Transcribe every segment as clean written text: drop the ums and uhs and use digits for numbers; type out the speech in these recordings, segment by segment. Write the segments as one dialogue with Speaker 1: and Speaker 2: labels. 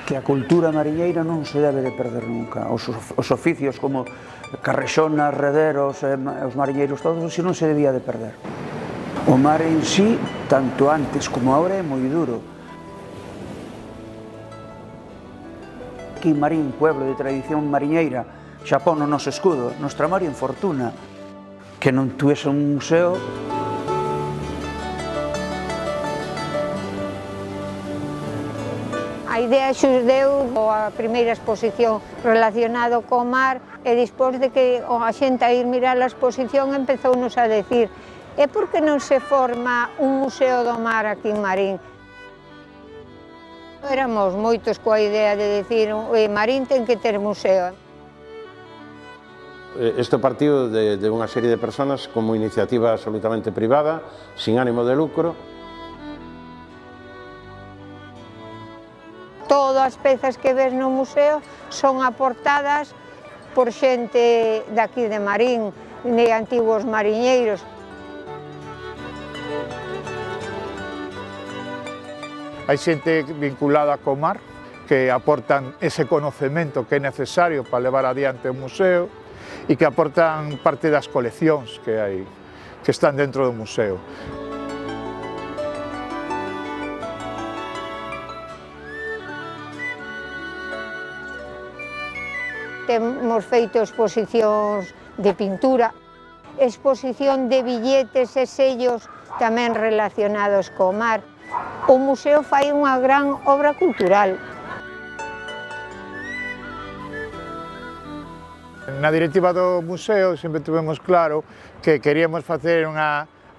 Speaker 1: que a cultura mariñeira non se debe de perder nunca. Os oficios como carrexonas, rederos, os mariñeiros todos, iso non se debía de perder. O mar en sí, tanto antes como agora, é moi duro. Aquí Marín, pueblo de tradición mariñeira, Xapón no noso escudo, Nostra Mar en fortuna. Que non tuese un museo.
Speaker 2: A idea xurdeu a primeira exposición relacionada co mar e despois de que a xente a ir mirar a exposición empezounos a decir e por que non se forma un museo do mar aquí en Marín? Éramos moitos coa idea de decir Marín ten que ter museo.
Speaker 3: Este partido de unha serie de persoas como iniciativa absolutamente privada, sin ánimo de lucro.
Speaker 2: Todas as pezas que ves no museo son aportadas por xente daqui de Marín, de antigos mariñeiros.
Speaker 4: Hai xente vinculada co mar que aportan ese conocemento que é necesario para levar adiante o museo e que aportan parte das coleccións que hai, que están dentro do museo.
Speaker 2: Temos feito exposicións de pintura, exposición de billetes e sellos tamén relacionados co mar. O museo fai unha gran obra cultural.
Speaker 4: Na directiva do museo sempre tivemos claro que queríamos facer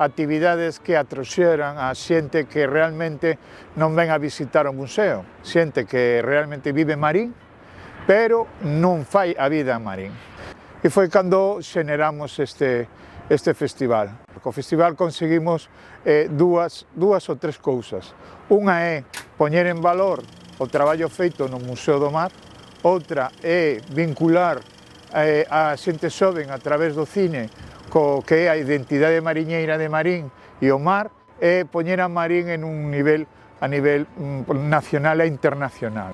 Speaker 4: actividades que atroxeran a xente que realmente non ven a visitar o museo, xente que realmente vive en Marín, pero non fai a vida en Marín. E foi cando xeneramos este festival. Co festival conseguimos dúas ou tres cousas. Unha é poñer en valor o traballo feito no Museo do Mar, outra é vincular a xente xoven a través do cine co que é a identidade mariñeira de Marín e o mar, e poñer a Marín en un nivel a nivel nacional e internacional.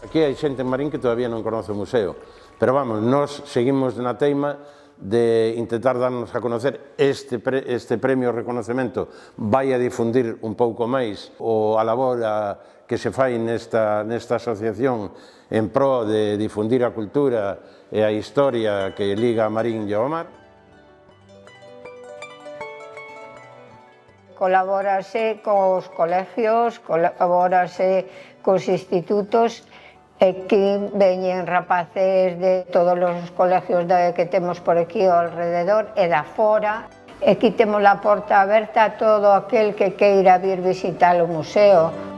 Speaker 3: Aquí hai xente en Marín que todavía non conoce o museo, pero vamos, nós seguimos na teima de intentar darnos a conocer este premio reconocemento vai a difundir un pouco máis a labor que se fai nesta asociación en pro de difundir a cultura e a historia que liga a Marín e ao mar.
Speaker 2: Colabórase cos colegios, colabórase cos institutos, e que veñen rapaces de todos os colegios que temos por aquí ao alrededor e da fora. E aquí temos a porta aberta a todo aquel que queira vir visitar o museo.